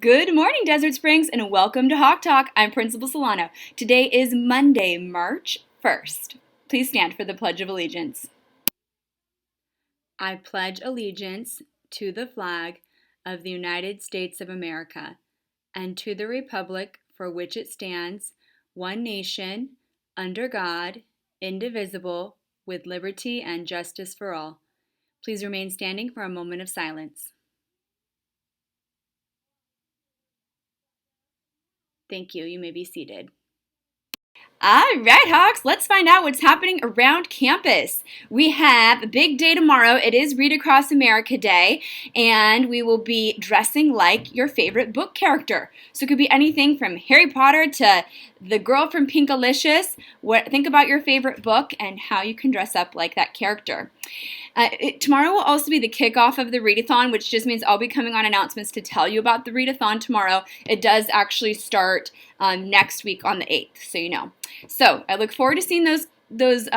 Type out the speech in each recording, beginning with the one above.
Good morning, Desert Springs, and welcome to Hawk Talk. I'm Principal Solano. Today is Monday, March 1st. Please stand for the Pledge of Allegiance. I pledge allegiance to the flag of the United States of America and to the republic for which it stands, one nation, under God, indivisible, with liberty and justice for all. Please remain standing for a moment of silence. Thank you. You may be seated. All right, Hawks, let's find out what's happening around campus. We have a big day tomorrow. It is Read Across America Day, and we will be dressing like your favorite book character. So it could be anything from Harry Potter to the girl from Pinkalicious. Think about your favorite book and how you can dress up like that character. Tomorrow will also be the kickoff of the readathon, which just means I'll be coming on announcements to tell you about the readathon tomorrow. It does actually start next week on the 8th, so you know. So I look forward to seeing those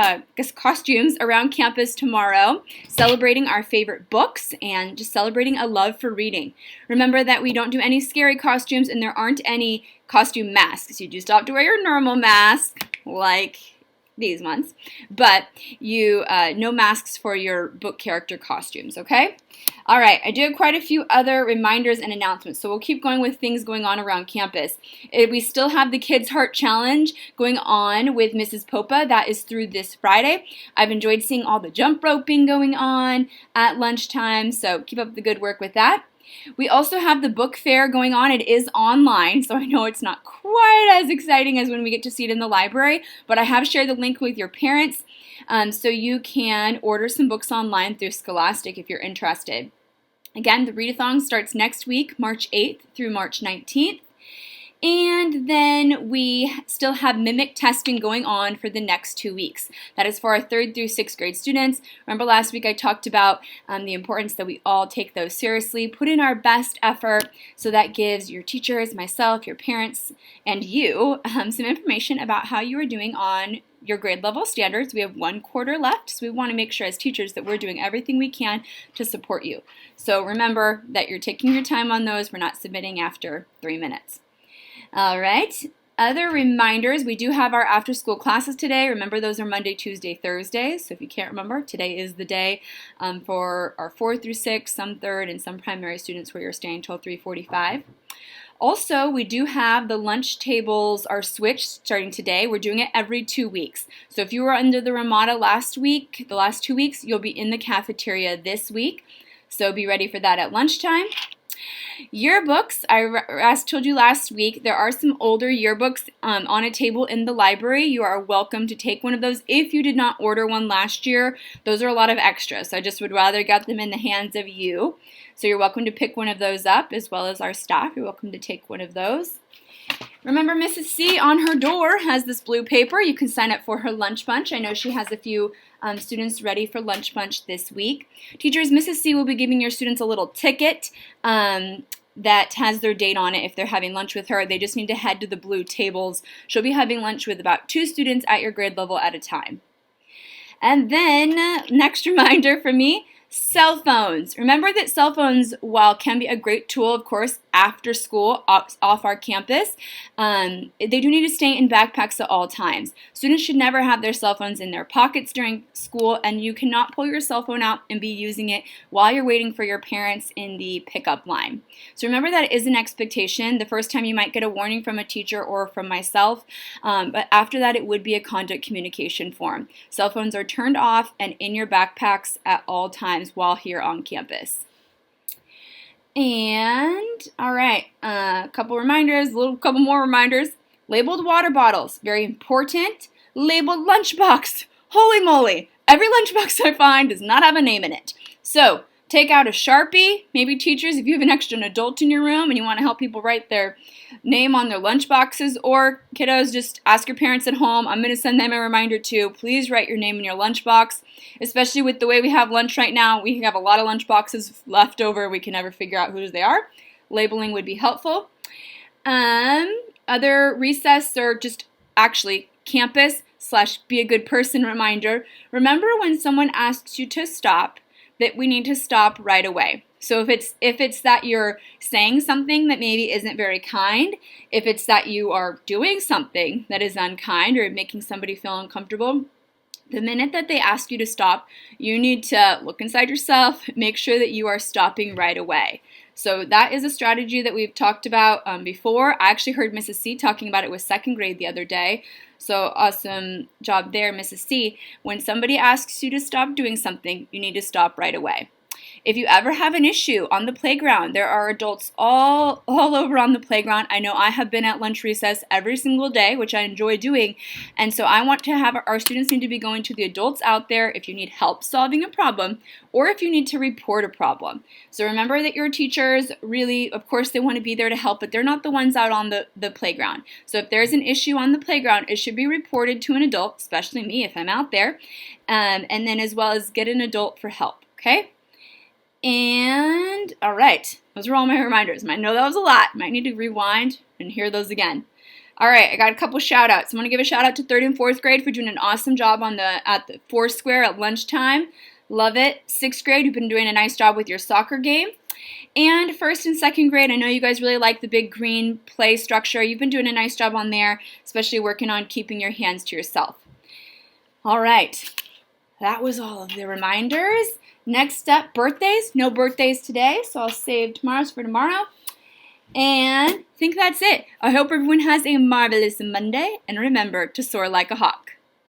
costumes around campus tomorrow, celebrating our favorite books and just celebrating a love for reading. Remember that we don't do any scary costumes and there aren't any costume masks. You do still have to wear your normal mask, like these ones, but no masks for your book character costumes, okay? All right, I do have quite a few other reminders and announcements, so we'll keep going with things going on around campus. We still have the Kids Heart Challenge going on with Mrs. Popa. That is through this Friday. I've enjoyed seeing all the jump roping going on at lunchtime, so keep up the good work with that. We also have the book fair going on. It is online, so I know it's not quite as exciting as when we get to see it in the library, but I have shared the link with your parents so you can order some books online through Scholastic if you're interested. Again, the readathon starts next week, March 8th through March 19th. And then we still have mimic testing going on for the next 2 weeks. That is for our 3rd through 6th grade students. Remember last week I talked about the importance that we all take those seriously, put in our best effort, so that gives your teachers, myself, your parents, and you some information about how you are doing on your grade level standards. We have 1 quarter left, so we want to make sure as teachers that we're doing everything we can to support you. So remember that you're taking your time on those. We're not submitting after 3 minutes. All right, other reminders, we do have our after-school classes today. Remember, those are Monday, Tuesday, Thursdays. So if you can't remember, today is the day for our 4th through 6th, some 3rd, and some primary students where you're staying until 3:45. Also, we do have the lunch tables are switched starting today. We're doing it every 2 weeks. So if you were under the Ramada last week, the last 2 weeks, you'll be in the cafeteria this week. So be ready for that at lunchtime. Yearbooks, I told you last week, there are some older yearbooks on a table in the library. You are welcome to take one of those if you did not order one last year. Those are a lot of extras, so I just would rather get them in the hands of you. So you're welcome to pick one of those up, as well as our staff. You're welcome to take one of those. Remember, Mrs. C on her door has this blue paper. You can sign up for her lunch bunch. I know she has a few students ready for lunch bunch this week. Teachers, Mrs. C will be giving your students a little ticket that has their date on it if they're having lunch with her. They just need to head to the blue tables. She'll be having lunch with about 2 students at your grade level at a time. And then, next reminder from me, cell phones. Remember that cell phones, while can be a great tool, of course, after school, off our campus, they do need to stay in backpacks at all times. Students should never have their cell phones in their pockets during school, and you cannot pull your cell phone out and be using it while you're waiting for your parents in the pickup line. So remember that is an expectation. The first time you might get a warning from a teacher or from myself, but after that it would be a conduct communication form. Cell phones are turned off and in your backpacks at all times while here on campus. And all right, a couple more reminders. Labeled water bottles, very important. Labeled lunchbox, holy moly, every lunchbox I find does not have a name in it. So take out a Sharpie. Maybe teachers, if you have an extra adult in your room and you want to help people write their name on their lunch boxes, or kiddos, just ask your parents at home. I'm going to send them a reminder too. Please write your name in your lunch box, especially with the way we have lunch right now. We have a lot of lunch boxes left over. We can never figure out whose they are. Labeling would be helpful. Other recess or just actually campus/be a good person reminder. Remember when someone asks you to stop, that we need to stop right away. So if it's that you're saying something that maybe isn't very kind, if it's that you are doing something that is unkind or making somebody feel uncomfortable, the minute that they ask you to stop, you need to look inside yourself, make sure that you are stopping right away. So that is a strategy that we've talked about before. I actually heard Mrs. C talking about it with second grade the other day. So awesome job there, Mrs. C. When somebody asks you to stop doing something, you need to stop right away. If you ever have an issue on the playground, there are adults all over on the playground. I know I have been at lunch recess every single day, which I enjoy doing. And so I want to have our students need to be going to the adults out there if you need help solving a problem or if you need to report a problem. So remember that your teachers really, of course, they want to be there to help, but they're not the ones out on the playground. So if there's an issue on the playground, it should be reported to an adult, especially me if I'm out there, and then as well as get an adult for help, okay? And, all right, those are all my reminders. I know that was a lot. Might need to rewind and hear those again. All right, I got a couple shout outs. I want to give a shout out to 3rd and 4th grade for doing an awesome job at the Foursquare at lunchtime. Love it. 6th grade, you've been doing a nice job with your soccer game. And 1st and 2nd grade, I know you guys really like the big green play structure. You've been doing a nice job on there, especially working on keeping your hands to yourself. All right, that was all of the reminders. Next up, birthdays. No birthdays today, so I'll save tomorrow's for tomorrow. And I think that's it. I hope everyone has a marvelous Monday, and remember to soar like a hawk.